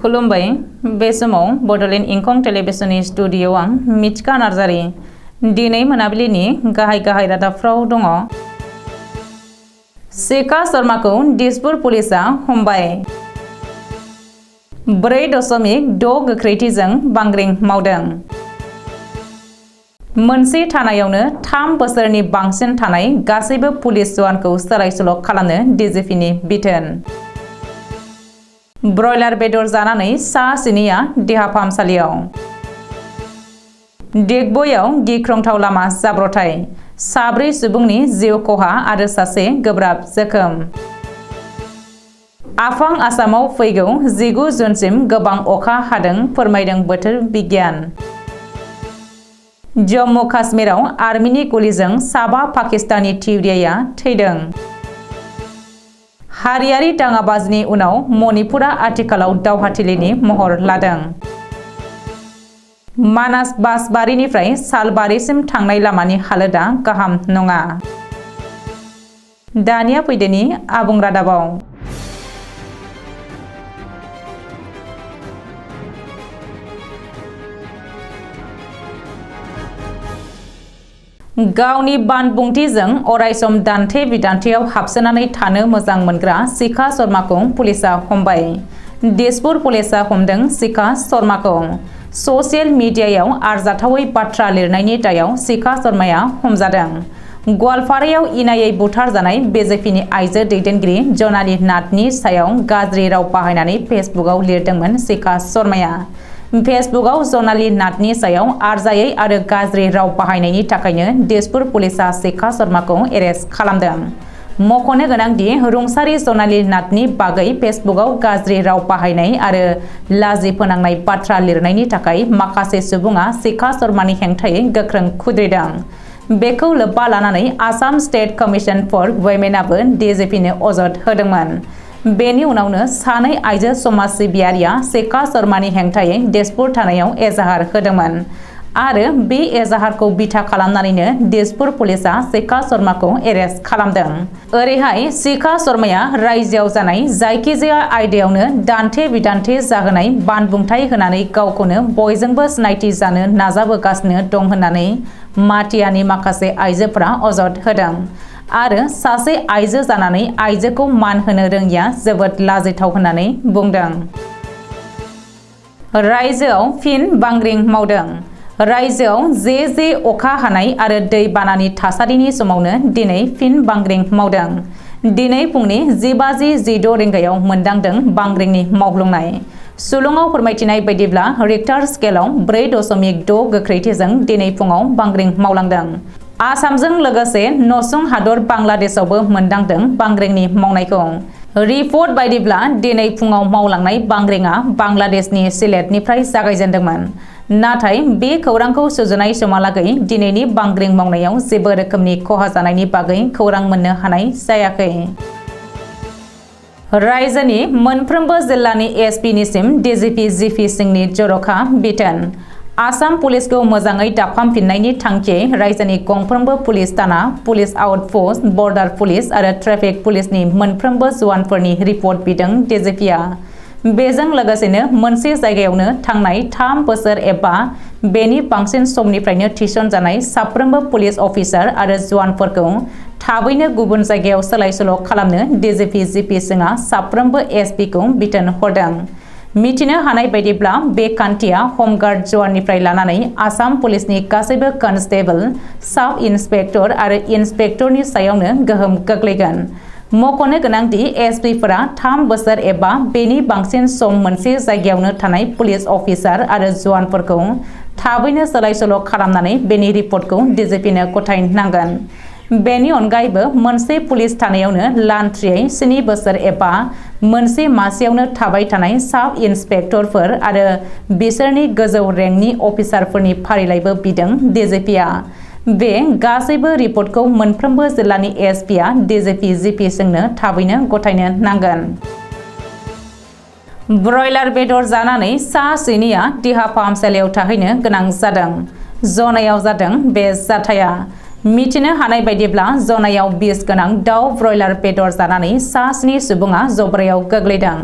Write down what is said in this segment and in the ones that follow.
खुलुमबाय बे समाव बडोलेण्ड इंखं टेलिभिजननि स्टुडिय'आव आं मिथिका नार्जारि दिनै मोनाबिलिनि गाहाय रादाबफ्राव दङ। शिखा शर्माखौ दिसपुर पुलिसा हमबाय। 4.6 गोख्रैथिजों बांग्रिं मावदों। मोनसे थानायावनो 3 बोसोरनि बांसिन थानाय गासैबो पुलिस जवानखौ सोलाय-सोल' खालामनो डिजिपिनि बिथोन। ब्रयलार बेदर जानानै सा 7आ देहा फाहामसालियाव। दिग्बयआव गिख्रंथाव लामा जाब्रथाय 4 सुबुंनि जिउ खहा आरो सासे गोब्राब जोखोम। आफां आसामाव फैगौ 19 जुनसिम गोबां अखा हादों फोरमायदों बोथोर बिगियान। जम्मु काश्मीराव आर्मिनि गुलिजों 7 पाकिस्तानी थिउरिया थैदों। हारियारि दाङाबाजिनि उनाव मणिपुरा आथिखालाव दावहाथिलिनि महर लादों। मानास बासबारिनिफ्राय सालबारिसिम थांनाय लामानि हालोदा गाहाम नङा। दानिया फैदोनि आबुं रादाबाव। गावनि बानबुंथिजों अरायसम दान्थे-बिदान्थेयाव हाबसोनानै थानो मोजां मोनग्रा शिखा शर्माखौ पुलिसा हमबाय। दिसपुर पुलिसा हमदों शिखा शर्माखौ। ससियेल मिडियायाव आरजाथावै बाथ्रा लिरनायनि दायाव शिखा शर्माया हमजादों। गवालपारायाव इनायै बुथारजानाय बिजेपिनि आइजो दैदेनगिरि जनाली नाथनि सायाव गाज्रि राव बाहायनानै फेसबुकआव लिरदोंमोन शिखा शर्माया। फेसबुकआव जनाली नाथनि सायाव आरजायै आरो गाज्रि राव बाहायनायनि थाखायनो दिसपुर पुलिसा शिखा शर्माखौ एरेस्ट खालामदों। मख'नो गोनांदि रुंसारि जनाली नाथनि बागै फेसबुकआव गाज्रि राव बाहायनाय आरो लाजि फोनांनाय बाथ्रा लिरनायनि थाखाय माखासे सुबुङा शिखा शर्मानि हेंथायै गोख्रों खुद्रिदों। बेखौ लोब्बा लानानै आसाम स्टेट कमिसन फर वुमेनआबो डिजिपिनो अजद होदोंमोन। बेनि उनावनो सानै आइजो समाज सिबियारिया शिखा शर्मानि हेंथायै दिसपुर थानायाव एजाहार होदोंमोन आरो बे एजाहारखौ बिथा खालामनानैनो दिसपुर पुलिसा शिखा शर्माखौ एरेस्ट खालामदों। ओरैहाय शिखा शर्माया रायजोआव जानाय जायखिजाया आयदायावनो दान्थे-बिदान्थे जाहोनाय बानबुंथाय होनानै गावखौनो बयजोंबो सिनायथि जानो नाजाबोगासिनो दं होननानै माटियानि माखासे आइजोफोरा अजद होदों आरो सासे आइजो जानानै आइजोखौ मान होनो रोङिया जोबोद लाजिथाव होननानै बुंदों। रायजोआव फिन बांग्रिं मावदों। रायजोआव जे अखा हानाय आरो दै बानानि थासारिनि समावनो दिनै फिन बांग्रिं मावदों। दिनै फुंनि 10:16 रिंगायाव मोनदांदों बांग्रिंनि मावग्लुंनाय। सुलुङाव फोरमायथिनाय बायदिब्ला रिक्टार स्केलाव 4.6 गोख्रैथिजों दिनै फुङाव बांग्रिं मावलांदों। आसामजों लोगोसे नसुं हादर बांलादेशआवबो मोनदांदों बांग्रिंनि मावनायखौ। रिपर्ट बायदिब्ला दिनै फुङाव मावलांनाय बांग्रिंआ बांलादेशनि सिलेटनिफ्राय जागायजेन्दोंमोन। नाथाय बे खौरांखौ सुजुनाय समहालागै दिनैनि बांग्रिं मावनायाव जेबो रोखोमनि खहा जानायनि बागै खौरां मोननो हानाय जायाखै। रायजोनि मोनफ्रोमबो जिल्लानि एसपिनिसिम डिजिपि जिपि सिंहनि जर'खा बिथोन। आसाम पुलिसखौ मोजाङै दाफामफिननायनि थांखियै रायजोनि गंफ्रोमबो पुलिस थाना, पुलिस आउटपस्ट, बर्डार पुलिस आरो ट्रेफिक पुलिसनि मोनफ्रोमबो जवानफोरनि रिपर्ट बिदों डिजिपिआ। बेजों लोगोसेनो मोनसे जायगायावनो थांनाय 3 बोसोर एबा बेनि बांसिन समनिफ्रायनो थिसनजानाय साफ्रोमबो पुलिस अफिसार आरो जवानफोरखौ थाबैनो गुबुन जायगायाव सोलाय-सोल' खालामनो डिजिपि जिपि सिंहआ साफ्रोमबो एसपिखौ बिथोन हरदों। मिथिनो हानाय बायदिब्ला बे खान्थिया हमगार्ड जवाननिफ्राय लानानै आसाम पुलिसनि गासैबो कनस्टेबल, साब इन्सपेक्टर आरो इन्सपेक्टरनि सायावनो गोहोम गोग्लैगोन। मख'नो गोनांदि एसपिफोरा 3 बोसोर एबा बेनि बांसिन सम मोनसे जायगायावनो थानाय पुलिस अफिसार आरो जवानफोरखौ थाबैनो सोलाय-सोल' खालामनानै बेनि रिपर्टखौ डिजिपिनो गथायनांगोन। बेनि अनगायैबो मोनसे पुलिस थानायावनो लान्थ्रियै 7 बोसोर एबा मोनसे मासियावनो थाबाय थानाय साब इन्सपेक्टरफोर आरो बिसोरनि गोजौ रेंकनि अफिसारफोरनि फारिलाइबो बिदों डिजिपिआ। बे गासैबो रिपर्टखौ मोनफ्रोमबो जिल्लानि एसपिआ डिजिपि जिपि सिंहनो थाबैनो गथायनो नांगोन। ब्रयलार बेदर जानानै सा 7आ देहा फाहामसालियाव थाहैनो गोनां जादों। जनायाव जादों बे जाथाया। मिथिनो हानाय बायदिब्ला जनायाव बिस गोनां दाउ ब्रयलार बेदर जानानै सा 7 सुबुङा जब्रायाव गोग्लैदों।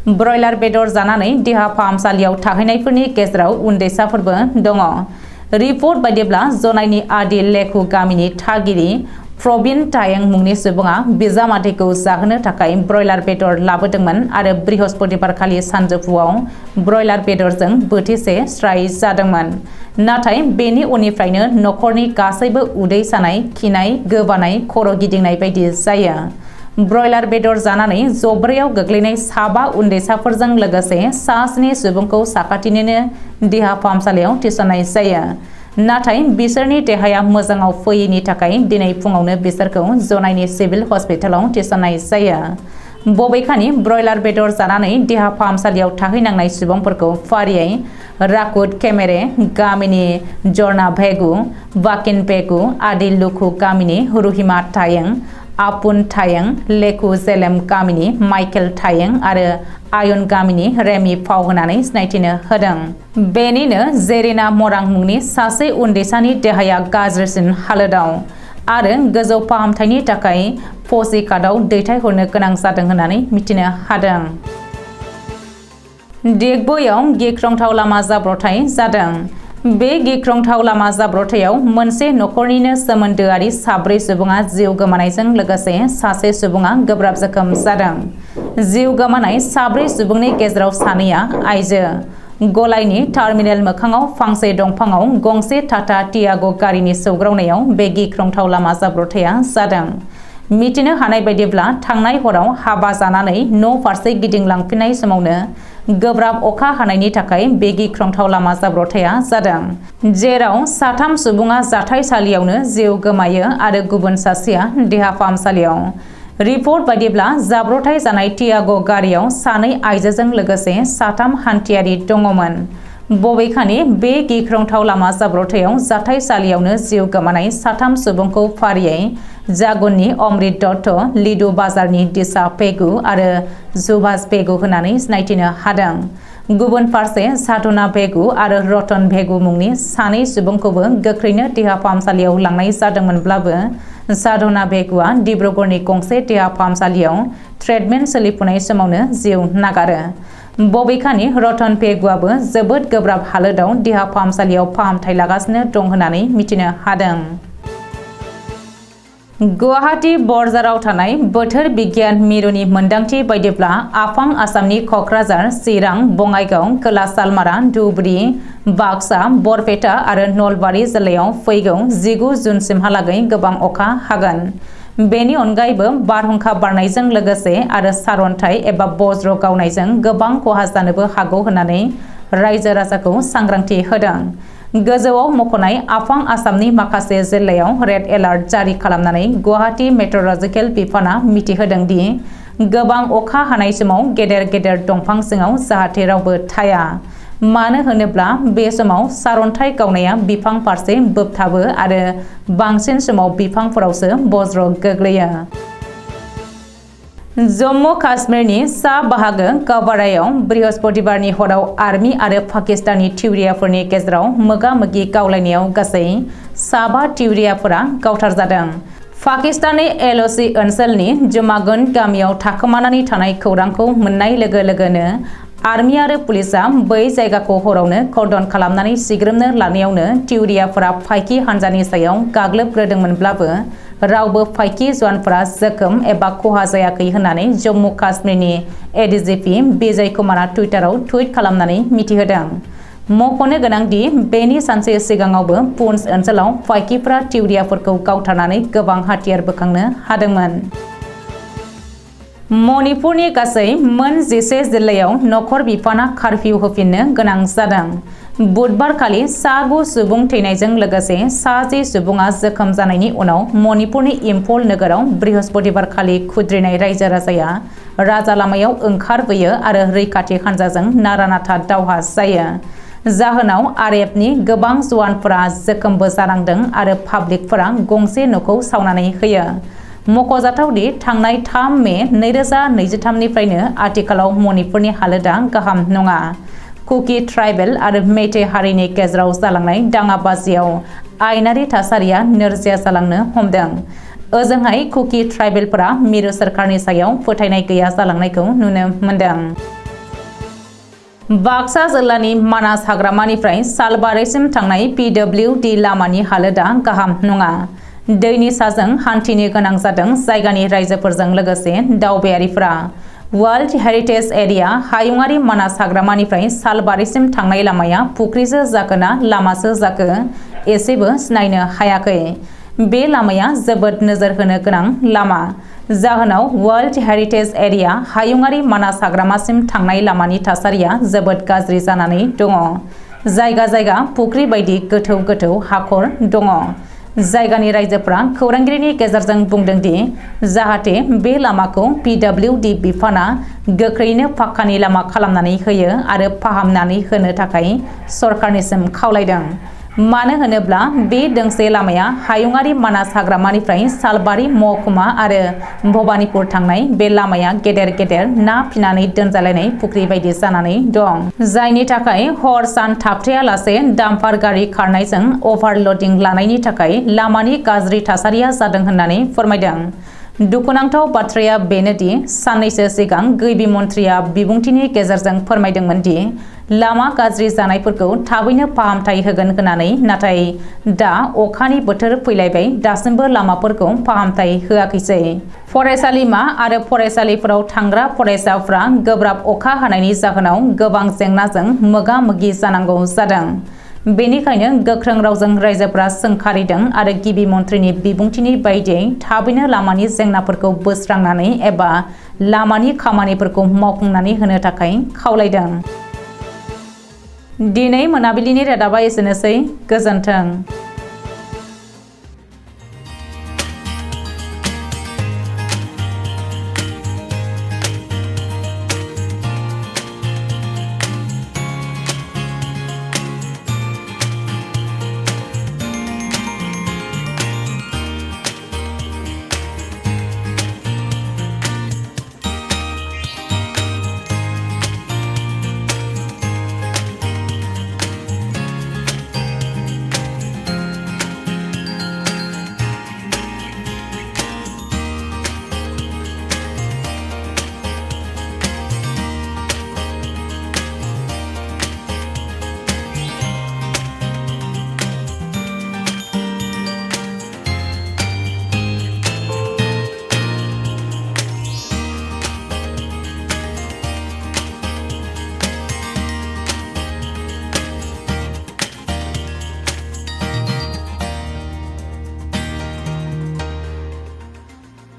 ब्रयलार बेदर जानानै देहा फाहामसालियाव थाहैनायफोरनि गेजेराव उन्दैसाफोरबो दङ। रिपर्ट बायदिब्ला जनायनि आदि लेखु गामिनि थागिरि प्रबिन टायें मुंनि सुबुङा बिजामादैखौ जाहोनो थाखाय ब्रयलार बेदर लाबोदोंमोन आरो बृहस्पतिबारखालि सानजौफुआव ब्रयलार बेदरजों बोथिसे स्राय जादोंमोन। नाथाय बेनि उननिफ्रायनो नखरनि गासैबो उदै सानाय, खिनाय, गोबानाय, खर' गिदिंनाय बायदि जायो। ब्रयलार बेदर जानानै जब्रायाव गोग्लैनाय साबा उन्दैसाफोरजों लोगोसे सा 7 सुबुंखौ साखाथिनिनो देहा फाहामसालियाव थिसननाय जायो। नाथाय बिसोरनि देहाया मोजाङाव फैयैनि थाखाय दिनै फुङावनो बिसोरखौ जनायनि सिभिल हस्पिटालाव थिसननाय जायो। बबेखानि ब्रयलार बेदर जानानै देहा फाहामसालियाव थाहैनांनाय सुबुंफोरखौ फारियै राकुट केमेरे गामिनि जर्ना भेगु, बाकिन भेगु, आदि लुखु गामिनि रुहिमा टायें, आपुन टायें, लेखु जेलेम गामिनि माइकेल टायें आरो आयुन गामिनि रेमि फाव होनानै सिनायथिनो होदों। बेनिनो जेरिना मरां मुंनि सासे उन्दैसानि देहाया गाज्रिसिन हालोदाव आरो गोजौ फाहामथायनि थाखाय फसिकाटआव दैथायहरनो गोनां जादों होननानै मिथिनो हादों। दिग्बयआव गिख्रंथाव लामा जाब्रबथाय जादों। बे गिख्रंथाव लामा जाब्रबथायाव मोनसे नखरनिनो सोमोन्दोआरि 4 सुबुङा जिउ गोमानायजों लोगोसे सासे सुबुङा गोब्राब जखम जादों। जिउ गोमानाय 4 सुबुंनि गेजेराव 2आ आइजो। गलायनि टार्मिनेल मोखाङाव फांसे दंफाङाव गंसे टाटा टियाग' गारिनि सौग्रावनायाव बे गिख्रंथाव लामा जाब्रबथाया जादों। मिथिनो हानाय बायदिब्ला थांनाय हराव हाबा जानानै न' फारसे गिदिंलांफिननाय समावनो गोब्राब अखा हानायनि थाखाय बे गिख्रंथाव लामा जाब्रबथाया जादों, जेराव 3 सुबुङा जाथायसालियावनो जिउ गोमायो आरो गुबुन सासेया देहा फाहामसालियाव। रिपर्ट बायदिब्ला जाब्रबथाय जानाय टियाग' गारियाव 2 आइजोजों लोगोसे 3 हान्थियारि दङमोन। बबेखानि बे गिख्रंथाव लामा जाब्रबथायाव जाथायसालियावनो जिउ गोमानाय 3 सुबुंखौ फारियै जागुननि अमृत दत्त, लिडु बाजारनि दिशा पेगु आरो जुभास पेगु होननानै सिनायथिनो हादों। गुबुन फारसे साधना भेगु आरो रतन भेगु मुंनि 2 सुबुंखौबो गोख्रैनो देहा फाहामसालियाव लांनाय जादोंमोनब्लाबो साधना भेगुआ डिब्रुगड़नि गंसे देहा फाहामसालियाव ट्रिटमेन्ट सोलिफुनाय समावनो जिउ नागारो। बबेखानि रतन भेगुआबो जोबोद गोब्राब हालोदाव देहा फाहामसालियाव फाहामथाय लागासिनो दं होननानै मिथिनो हादों। गुवाहाटी बरजाराव थानाय बोथोर बिगियान मिरुनि मोनदांथि बायदिब्ला आफां आसामनि क'क्राझार, चिरां, बङाइगाव, खोला सालमारा, धुबुरी, बाक्सा, बरपेटा आरो नलबारि जिल्लायाव फैगौ 19 जुनसिमहालागै गोबां अखा हागोन। बेनि अनगायैबो बारहुंखा बारनायजों लोगोसे आरो सारअन्थाइ एबा बज्र गावनायजों गोबां खहा जानोबो हागौ होननानै रायजो राजाखौ सांग्रांथि होदों। गोजौआव मख'नाय आफां आसामनि माखासे जिल्लायाव रेड एलार्ट जारि खालामनानै गुवाहाटी मेट्र'लजिकेल बिफाना मिथिहोदों दि गोबां अखा हानाय समाव गेदेर गेदेर दंफां सिङाव जाहाथे रावबो थाया। मानो होनोब्ला बे समाव सारअन्थाइ गावनाया बिफां फारसे बोबथाबो आरो बांसिन समाव बिफांफोरावसो बज्र गोग्लैयो। जम्मु काश्मीरनि सा बाहागो कावबारायाव बृहस्पतिबारनि हराव आर्मी आरो पाकिस्तानी थिउरियाफोरनि गेजेराव मोगा-मोगि गावलायनायाव गासै 7 थिउरियाफोरा गावथारजादों। पाकिस्तानी एलओसि ओनसोलनि जुमागुन गामियाव थाखोमानानै थानाय खौरांखौ मोननाय लोगो लोगोनो आर्मी आरो पुलिसआ बै जायगाखौ हरावनो कर्डन खालामनानै सिग्रोमनो लानायावनो थिउरियाफोरा फाइकि हानजानि सायाव गाग्लोबग्रोदोंमोनब्लाबो रावबो फाइकि जवानफोरा जोखोम एबा खहा जायाखै होननानै जम्मु काश्मीरनि एडिजिपि बिजय कुमारा टुइटाराव टुइट खालामनानै मिथिहोदों। मख'नो गोनांदि बेनि सानसे सिगाङावबो पुन्स ओनसोलाव फाइकिफोरा थिउरियाफोरखौ गावथारनानै गोबां हाथियार बोखांनो हादोंमोन। मणिपुरनि गासै मोन 11 जिल्लायाव नखर बिफाना कारफिउ होफिननो गोनां जादों। बुधबारखालि 9 सुबुं थैनायजों लोगोसे 10 सुबुङा जोखोम जानायनि उनाव मणिपुरनि इम्फल नोगोराव बृहस्पतिबारखालि खुद्रिनाय रायजो राजाया राजा लामायाव ओंखारबोयो आरो रैखाथि हानजाजों नारा-नाथा दावहा जायो। जाहोनाव आरएफनि गोबां जवानफोरा जोखोमबो जानांदों आरो पाब्लिकफोरा गंसे न'खौ सावनानै होयो। मख'जाथावदि थांनाय 3 मे 2023 निफ्रायनो आथिखालाव मणिपुरनि हालोदा गाहाम नङा। कुकी ट्राइबेल आरो मेइटे हारिनि गेजेराव जालांनाय दाङाबाजियाव आयेनारि थासारिया नोरजिया जालांनो हमदों। ओजोंहाय कुकी ट्राइबेलफोरा मिरु सोरखारनि सायाव फोथायनाय गैया जालांनायखौ नुनो मोनदों। बाक्सा जिल्लानि मानास हाग्रामानिफ्राय सालबारिसिम थांनाय PWD लामानि हालोदा गाहाम नङा। दैनि साजों हान्थिनो गोनां जादों जायगानि रायजोफोरजों लोगोसे दावबायारिफोरा। वर्ल्ड हेरिटेज एरिया हायुङारि मानास हाग्रामानिफ्राय सालबारिसिम थांनाय लामाया फुख्रिसो जाखोना लामासो जाखो एसेबो सिनायनो हायाखै। बे लामाया जोबोद नोजोर होनो गोनां लामा। जाहोनाव वर्ल्ड हेरिटेज एरिया हायुङारि मानास हाग्रामासिम थांनाय लामानि थासारिया जोबोद गाज्रि जानानै दङ। जायगा जायगा फुख्रि बायदि गोथौ गोथौ हाखर दङ। जायगानि रायजोफ्रा खौरांगिरिनि गेजेरजों बुंदों दि जाहाथे बे लामाखौ PWD बिफाना गोख्रैनो पाक्कानि लामा खालामनानै होयो आरो फाहामनानै होनो थाखाय सरकारनिसिम खावलायदों। मानो होनोब्ला बे दोंसे लामाया हायुङारि मानास हाग्रामानिफ्राय सालबारि महकुमा आरो भबानिपुर थांनाय बे लामाया गेदेर गेदेर ना फिनानै दोनजालायनाय फुख्रि बायदि जानानै दं। जायनि थाखाय हर सान थाबथायालासे डाम्पार गारि खारनायजों अभारलडिं लानायनि थाखाय लामानि गाज्रि थासारिया जादों होननानै फोरमायदों। दुखुनांथाव बाथ्राया बेनोदि साननैसो सिगां गिबि मन्थ्रिया बिबुंथिनि गेजेरजों फोरमायदोंमोन दि लामा गाज्रि जानायफोरखौ थाबैनो फाहामथाय होगोन होननानै, नाथाय दा अखानि बोथोर फैलायबाय दासिमबो लामाफोरखौ फाहामथाय होआखैसै। फरायसालिमा आरो फरायसालिफोराव थांग्रा फरायसाफ्रा गोब्राब अखा हानायनि जाहोनाव गोबां जेंनाजों मोगा मोगि जानांगौ जादों। बेनिखायनो गोख्रों रावजों रायजोफोरा सोंखारिदों आरो गिबि मन्थ्रिनि बिबुंथिनि बायदियै थाबैनो लामानि जेंनाफोरखौ बोस्रांनानै एबा लामानि खामानिफोरखौ मावफुंनानै होनो थाखाय खावलायदों। दिनै मोनाबिलिनि रादाबा एसेनोसै। गोजोन्थों।